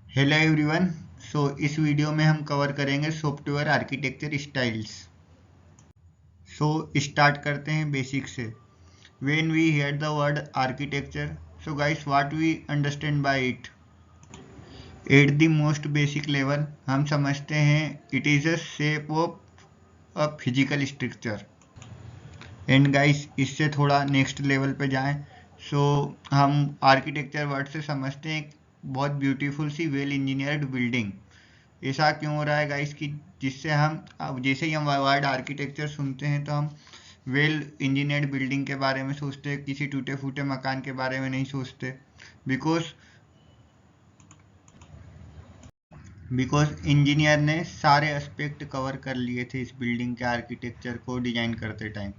Hello everyone. इस video में हम कवर करेंगे सॉफ्टवेयर आर्किटेक्चर स्टाइल्स। स्टार्ट करते हैं बेसिक से। When we hear the word architecture, so guys what we understand by it. At the most basic level हम समझते हैं it is a shape of a physical structure. And guys इससे थोड़ा next level पे जाएं, हम architecture word से समझते हैं एक बहुत ब्यूटीफुल सी वेल इंजीनियर्ड बिल्डिंग। ऐसा क्यों हो रहा है गाइस कि जिससे हम अब जैसे ही हम वर्ड आर्किटेक्चर सुनते हैं तो हम वेल इंजीनियर्ड बिल्डिंग के बारे में सोचते हैं, किसी टूटे फूटे मकान के बारे में नहीं सोचते। बिकॉज बिकॉज इंजीनियर ने सारे एस्पेक्ट कवर कर लिए थे इस बिल्डिंग के आर्किटेक्चर को डिजाइन करते टाइम।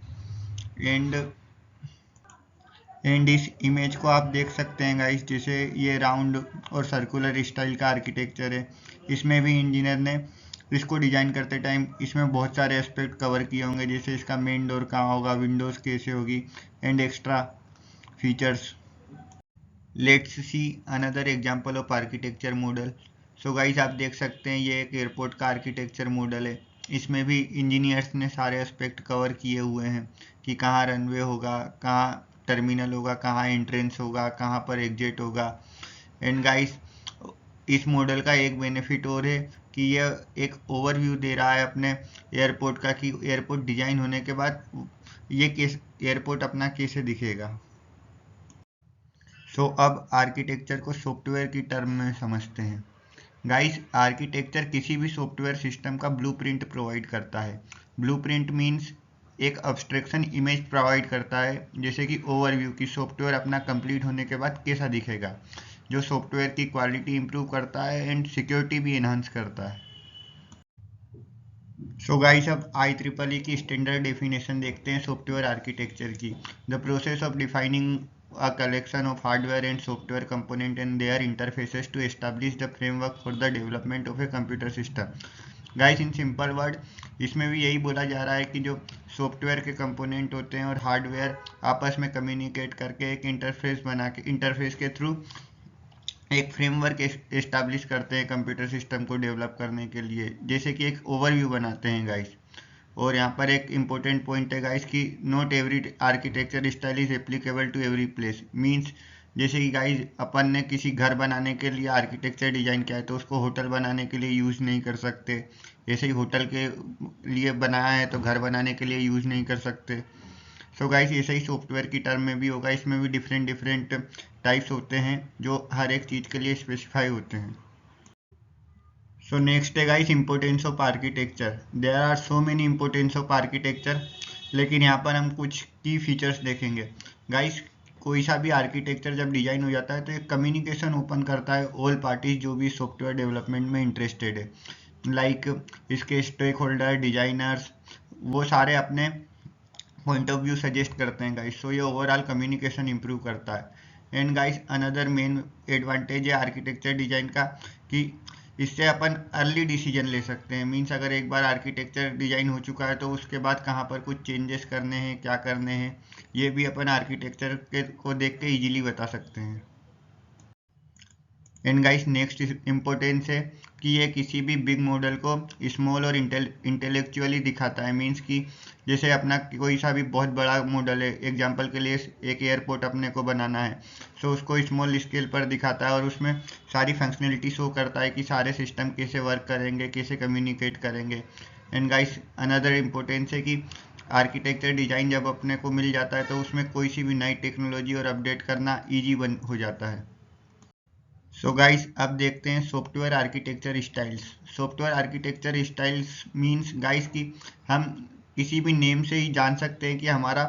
एंड इस इमेज को आप देख सकते हैं गाइस, जैसे ये राउंड और सर्कुलर स्टाइल का आर्किटेक्चर है। इसमें भी इंजीनियर ने इसको डिजाइन करते टाइम इसमें बहुत सारे एस्पेक्ट कवर किए होंगे, जैसे इसका मेन डोर कहाँ होगा, विंडोज कैसे होगी and extra features. Let's see another example of architecture model. Guys आप देख सकते हैं ये एक एयरपोर्ट का आर्किटेक्चर मॉडल है। इसमें भी इंजीनियर्स ने सारे एस्पेक्ट कवर किए हुए हैं कि कहाँ रनवे होगा, कहाँ टर्मिनल होगा, कहाँ एंट्रेंस होगा, कहाँ पर एग्जिट होगा। एंड गाइस इस मॉडल का एक बेनिफिट और है कि यह एक ओवरव्यू दे रहा है अपने एयरपोर्ट का, कि एयरपोर्ट डिजाइन होने के बाद ये किस एयरपोर्ट अपना कैसे दिखेगा। अब आर्किटेक्चर को सॉफ्टवेयर की टर्म में समझते हैं। गाइस आर्किटेक्चर किसी भी सॉफ्टवेयर सिस्टम का ब्लूप्रिंट प्रोवाइड करता है। ब्लूप्रिंट मींस एक अब्स्ट्रैक्शन इमेज प्रोवाइड करता है, जैसे कि ओवरव्यू की सॉफ्टवेयर अपना कंप्लीट होने के बाद कैसा दिखेगा, जो सॉफ्टवेयर की क्वालिटी इंप्रूव करता है एंड सिक्योरिटी भी इन्हांस करता है। गाइस अब IEEE की स्टैंडर्ड डेफिनेशन देखते हैं सॉफ्टवेयर आर्किटेक्चर की। The process of defining a collection of hardware and software component and their interfaces to establish the framework for the development of a computer system। Guys in simple word इसमें भी यही बोला जा रहा है कि जो सॉफ्टवेयर के कंपोनेंट होते हैं और हार्डवेयर आपस में कम्युनिकेट करके एक इंटरफेस बना के, इंटरफेस के थ्रू एक फ्रेमवर्क एस्टाब्लिश करते हैं कंप्यूटर सिस्टम को डेवलप करने के लिए, जैसे कि एक ओवरव्यू बनाते हैं गाइस। और यहाँ पर एक इम्पोर्टेंट पॉइंट है गाइस कि not every architecture style is applicable to every place. Means जैसे कि गाइस अपन ने किसी घर बनाने के लिए आर्किटेक्चर डिजाइन किया है तो उसको होटल बनाने के लिए यूज़ नहीं कर सकते। जैसे ही होटल के लिए बनाया है तो घर बनाने के लिए यूज़ नहीं कर सकते। गाइस ऐसे ही सॉफ्टवेयर की टर्म में भी होगा, इसमें भी डिफरेंट डिफरेंट टाइप्स होते हैं जो हर एक चीज़ के लिए स्पेसिफाई होते हैं। नेक्स्ट है guys importance of architecture. There are so many importance of architecture, लेकिन यहाँ पर हम कुछ की फीचर्स देखेंगे। गाइस कोई सा भी आर्किटेक्चर जब डिजाइन हो जाता है तो एक कम्युनिकेशन ओपन करता है ऑल पार्टीज जो भी सॉफ्टवेयर डेवलपमेंट में इंटरेस्टेड है। लाइक इसके स्टेक होल्डर, डिजाइनर्स, वो सारे अपने पॉइंट ऑफ व्यू सजेस्ट करते हैं गाइस। ये ओवरऑल कम्युनिकेशन इंप्रूव करता है। And guys another main advantage है आर्किटेक्चर डिजाइन का कि इससे अपन अर्ली डिसीजन ले सकते हैं। मीन्स अगर एक बार आर्किटेक्चर डिजाइन हो चुका है तो उसके बाद कहाँ पर कुछ चेंजेस करने हैं, क्या करने हैं, ये भी अपन आर्किटेक्चर के को देख के इजीली बता सकते हैं। एंड गाइस नेक्स्ट इम्पोर्टेंस है कि ये किसी भी बिग मॉडल को स्मॉल और इंटेलेक्चुअली दिखाता है। मीन्स कि जैसे अपना कोई सा भी बहुत बड़ा मॉडल है, एग्जांपल के लिए एक एयरपोर्ट अपने को बनाना है, उसको स्मॉल स्केल पर दिखाता है और उसमें सारी फंक्शनलिटी शो करता है कि सारे सिस्टम कैसे वर्क करेंगे, कैसे कम्युनिकेट करेंगे। एंड गाइस अनदर इम्पोर्टेंस है कि आर्किटेक्चर डिजाइन जब अपने को मिल जाता है तो उसमें कोई सी भी नई टेक्नोलॉजी और अपडेट करना ईजी हो जाता है। गाइस अब देखते हैं software architecture styles. Software architecture styles means guys कि हम किसी भी नेम से ही जान सकते हैं कि हमारा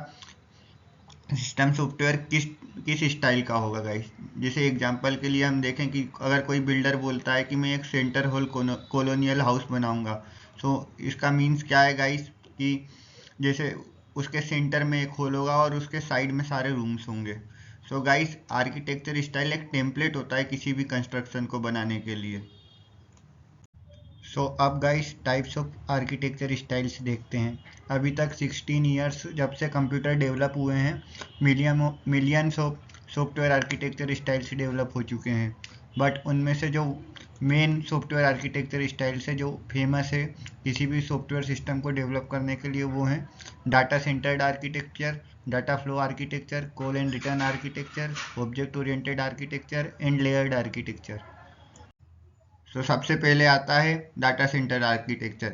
सिस्टम सॉफ्टवेयर किस किस स्टाइल का होगा गाइस। जैसे एग्जांपल के लिए हम देखें कि अगर कोई बिल्डर बोलता है कि मैं एक सेंटर हॉल कॉलोनियल हाउस बनाऊंगा, इसका मीन्स क्या है गाइस कि जैसे उसके सेंटर में एक हॉल होगा और उसके साइड में सारे रूम्स होंगे। गाइस आर्किटेक्चर स्टाइल एक टेम्पलेट होता है किसी भी कंस्ट्रक्शन को बनाने के लिए। अब guys types of architecture styles देखते हैं। अभी तक 16 ईयर्स जब से कंप्यूटर डेवलप हुए हैं, millions of software architecture styles develop हो चुके हैं। बट उनमें से जो मेन सॉफ्टवेयर आर्किटेक्चर स्टाइल से जो फेमस है किसी भी सॉफ्टवेयर सिस्टम को डेवलप करने के लिए, वो है data centred architecture, data flow architecture, call and return architecture, object oriented architecture and layered architecture. तो सबसे पहले आता है डाटा सेंटर आर्किटेक्चर।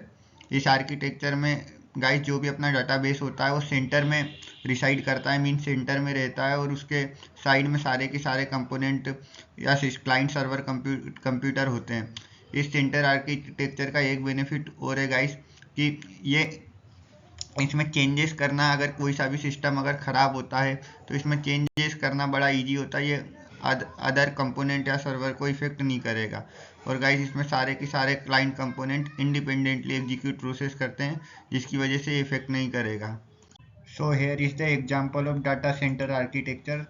इस आर्किटेक्चर में गाइस जो भी अपना डाटाबेस होता है वो सेंटर में रिसाइड करता है, मीन सेंटर में रहता है, और उसके साइड में सारे के सारे कंपोनेंट या क्लाइंट सर्वर कंप्यूटर होते हैं। इस सेंटर आर्किटेक्चर का एक बेनिफिट और है गाइस कि ये इसमें चेंजेस करना, अगर कोई सा भी सिस्टम अगर ख़राब होता है तो इसमें चेंजेस करना बड़ा इजी होता है। ये अदर कंपोनेंट या सर्वर को इफेक्ट नहीं करेगा। और गाइस इसमें सारे के सारे client component independently execute process करते हैं, जिसकी वजह से इफेक्ट नहीं करेगा। So here is the example of data centre architecture.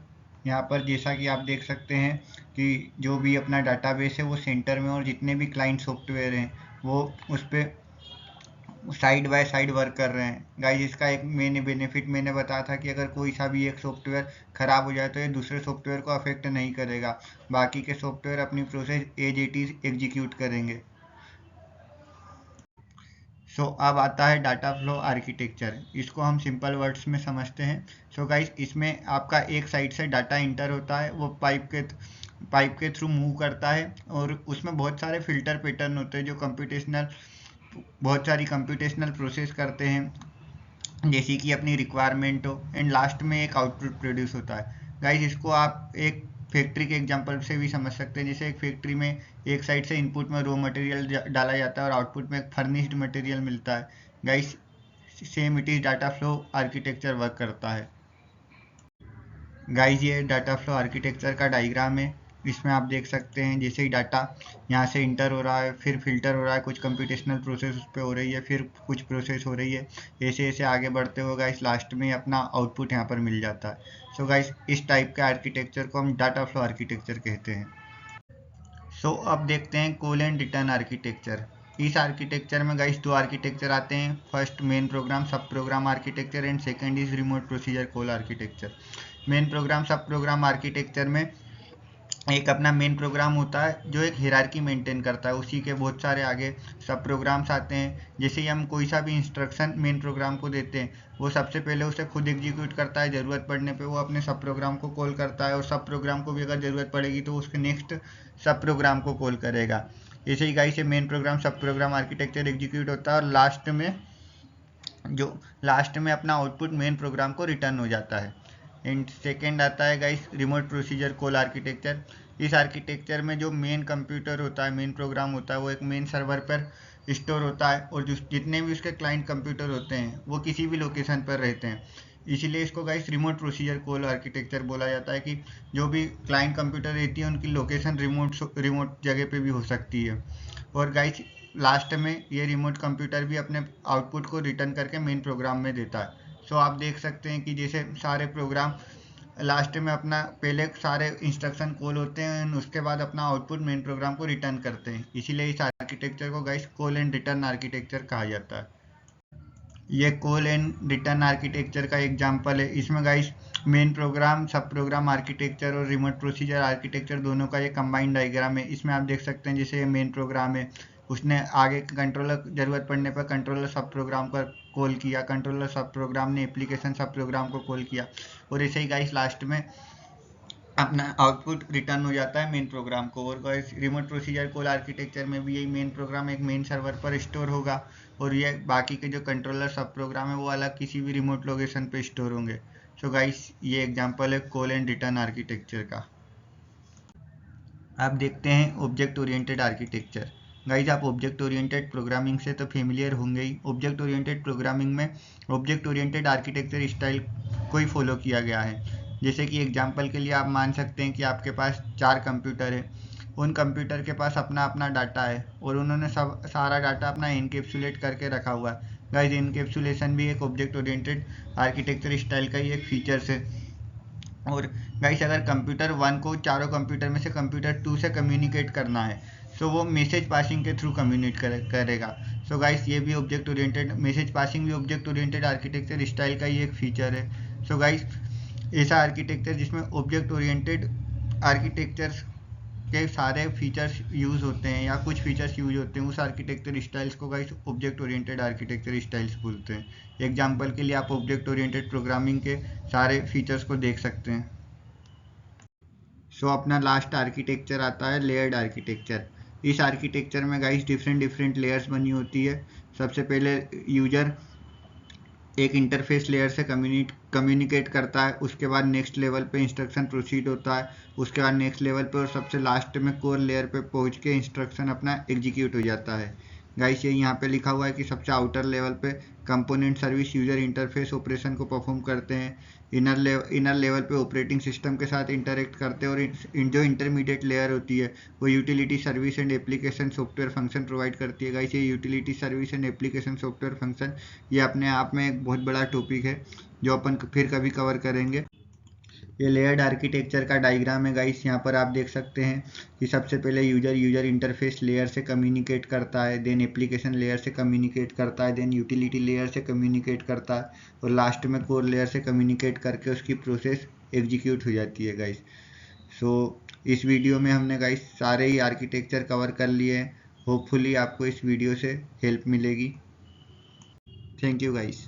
यहाँ पर जैसा कि आप देख सकते हैं कि जो भी अपना डाटाबेस है वो सेंटर में, और जितने भी क्लाइंट सॉफ्टवेयर हैं वो उस पर साइड बाय साइड वर्क कर रहे हैं। गाइस इसका एक मेन बेनिफिट मैंने बताया था कि अगर कोई सा भी एक सॉफ्टवेयर ख़राब हो जाए तो ये दूसरे सॉफ्टवेयर को अफेक्ट नहीं करेगा, बाकी के सॉफ्टवेयर अपनी process as it is execute करेंगे। सो अब आता है डाटा फ्लो आर्किटेक्चर। इसको हम सिंपल वर्ड्स में समझते हैं। सो गाइस इसमें आपका एक साइड से डाटा इंटर होता है, वो पाइप के थ्रू मूव करता है, और उसमें बहुत सारे फिल्टर पैटर्न होते हैं जो बहुत सारी कंप्यूटेशनल प्रोसेस करते हैं, जैसे कि अपनी रिक्वायरमेंट हो, एंड लास्ट में एक आउटपुट प्रोड्यूस होता है। गाइस इसको आप एक फैक्ट्री के एग्जांपल से भी समझ सकते हैं। जैसे एक फैक्ट्री में एक साइड से इनपुट में रॉ मटेरियल डाला जाता है और आउटपुट में एक फर्निश्ड मटेरियल मिलता है। Guys same it is data flow architecture work करता है। गाइस ये डाटा फ्लो आर्किटेक्चर का डायग्राम है। इसमें आप देख सकते हैं जैसे ही डाटा यहाँ से इंटर हो रहा है, फिर फिल्टर हो रहा है, कुछ कंप्यूटेशनल प्रोसेस उस पर हो रही है, फिर कुछ प्रोसेस हो रही है, ऐसे ऐसे आगे बढ़ते हुए गाइस लास्ट में अपना आउटपुट यहाँ पर मिल जाता है। सो गाइस इस टाइप के आर्किटेक्चर को हम डाटा फ्लो आर्किटेक्चर कहते हैं। सो अब देखते हैं कॉल एंड रिटर्न आर्किटेक्चर। इस आर्किटेक्चर में गाइस दो आर्किटेक्चर आते हैं, first main program sub program architecture and second is remote procedure call architecture. Main program sub program architecture में एक अपना मेन प्रोग्राम होता है जो एक हायरार्की मेंटेन करता है, उसी के बहुत सारे आगे सब प्रोग्राम्स आते हैं। जैसे ही हम कोई सा भी इंस्ट्रक्शन मेन प्रोग्राम को देते हैं, वो सबसे पहले उसे खुद एग्जीक्यूट करता है, ज़रूरत पड़ने पे वो अपने सब प्रोग्राम को कॉल करता है, और सब प्रोग्राम को भी अगर ज़रूरत पड़ेगी तो उसके नेक्स्ट सब प्रोग्राम को कॉल करेगा। ऐसे ही guys main program sub program architecture execute होता है, और लास्ट में अपना आउटपुट मेन प्रोग्राम को रिटर्न हो जाता है। एंड सेकेंड आता है guys remote procedure call architecture. इस आर्किटेक्चर में जो मेन कंप्यूटर होता है, मेन प्रोग्राम होता है, वो एक मेन सर्वर पर स्टोर होता है, और जितने भी उसके क्लाइंट कंप्यूटर होते हैं वो किसी भी लोकेशन पर रहते हैं। इसीलिए इसको guys remote procedure call architecture बोला जाता है कि जो भी क्लाइंट कंप्यूटर रहती है उनकी लोकेशन रिमोट जगह पे भी हो सकती है। और गाइस लास्ट में ये रिमोट कंप्यूटर भी अपने आउटपुट को रिटर्न करके मेन प्रोग्राम में देता है। सो आप देख सकते हैं कि जैसे सारे प्रोग्राम लास्ट में अपना पहले सारे इंस्ट्रक्शन कॉल होते हैं, उसके बाद अपना आउटपुट मेन प्रोग्राम को रिटर्न करते हैं। इसीलिए इस आर्किटेक्चर को guys call and return architecture कहा जाता है। ये कॉल एंड रिटर्न आर्किटेक्चर का एग्जांपल है। इसमें guys main program sub program architecture और रिमोट प्रोसीजर आर्किटेक्चर दोनों का ये कंबाइंड डायग्राम है। इसमें आप देख सकते हैं जैसे ये मेन प्रोग्राम है, उसने आगे कंट्रोलर जरूरत पड़ने पर कंट्रोलर सब प्रोग्राम पर कॉल किया, कंट्रोलर सब प्रोग्राम ने एप्लीकेशन सब प्रोग्राम को कॉल किया, और ऐसे ही गाइस लास्ट में अपना आउटपुट रिटर्न हो जाता है मेन प्रोग्राम को। और guys remote procedure call architecture में भी यही मेन प्रोग्राम एक मेन सर्वर पर स्टोर होगा, और ये बाकी के जो कंट्रोलर सब प्रोग्राम है वो अलग किसी भी रिमोट लोकेशन पे स्टोर होंगे। सो गाइस ये एग्जांपल है कॉल एंड रिटर्न आर्किटेक्चर का। आप देखते हैं ऑब्जेक्ट ओरिएंटेड आर्किटेक्चर। गाइज आप ऑब्जेक्ट ओरिएंटेड प्रोग्रामिंग से तो फेमिलियर होंगे ही। ऑब्जेक्ट ओरिएंटेड प्रोग्रामिंग में ऑब्जेक्ट ओरिएंटेड आर्किटेक्चर स्टाइल को ही फॉलो किया गया है। जैसे कि एग्जांपल के लिए आप मान सकते हैं कि आपके पास 4 कंप्यूटर है, उन कंप्यूटर के पास अपना अपना डाटा है, और उन्होंने सारा डाटा अपना इनकेप्सुलेट करके रखा हुआ है। गाइज इनकेप्सुलेशन भी एक ऑब्जेक्ट ओरिएंटेड आर्किटेक्चर स्टाइल का ही एक फीचर्स है। और गाइस अगर कंप्यूटर 1 को चारों कंप्यूटर में से कंप्यूटर 2 से कम्युनिकेट करना है, सो वो मैसेज पासिंग के थ्रू कम्युनिकेट करेगा। सो गाइस ये भी ऑब्जेक्ट ओरिएंटेड मैसेज पासिंग भी ऑब्जेक्ट ओरिएंटेड आर्किटेक्चर स्टाइल का ही एक फीचर है। सो गाइस ऐसा आर्किटेक्चर जिसमें ऑब्जेक्ट ओरिएंटेड आर्किटेक्चर के सारे फीचर्स यूज़ होते हैं या कुछ फीचर्स यूज होते हैं, उस आर्किटेक्चर स्टाइल्स को guys object oriented architecture styles बोलते हैं। एग्जाम्पल के लिए आप ऑब्जेक्ट ओरिएंटेड प्रोग्रामिंग के सारे फीचर्स को देख सकते हैं। सो अपना लास्ट आर्किटेक्चर आता है लेयर्ड आर्किटेक्चर। इस आर्किटेक्चर में गाइस डिफरेंट डिफरेंट लेयर्स बनी होती है। सबसे पहले यूजर एक इंटरफेस लेयर से कम्युनिकेट करता है, उसके बाद नेक्स्ट लेवल पे इंस्ट्रक्शन प्रोसीड होता है, उसके बाद नेक्स्ट लेवल पे और सबसे लास्ट में कोर लेयर पे पहुंच के इंस्ट्रक्शन अपना एग्जीक्यूट हो जाता है। गाइस ये यहाँ पे लिखा हुआ है कि सबसे आउटर लेवल पे component service user interface operation को परफॉर्म करते हैं, इनर लेवल पे ऑपरेटिंग सिस्टम के साथ इंटरेक्ट करते हैं, और जो इंटरमीडिएट लेयर होती है वो utility service and application software function provide करती है। गाइस ये utility service and application software function ये अपने आप में एक बहुत बड़ा टॉपिक है जो अपन फिर कभी कवर करेंगे। ये लेयर्ड आर्किटेक्चर का डायग्राम है गाइस, यहाँ पर आप देख सकते हैं कि सबसे पहले यूजर इंटरफेस लेयर से कम्युनिकेट करता है, देन एप्लीकेशन लेयर से कम्युनिकेट करता है, देन यूटिलिटी लेयर से कम्युनिकेट करता है, और लास्ट में कोर लेयर से कम्युनिकेट करके उसकी प्रोसेस एग्जीक्यूट हो जाती है गाइस। सो इस वीडियो में हमने गाइस सारे ही आर्किटेक्चर कवर कर लिए हैं। होपफुली आपको इस वीडियो से हेल्प मिलेगी। Thank you guys.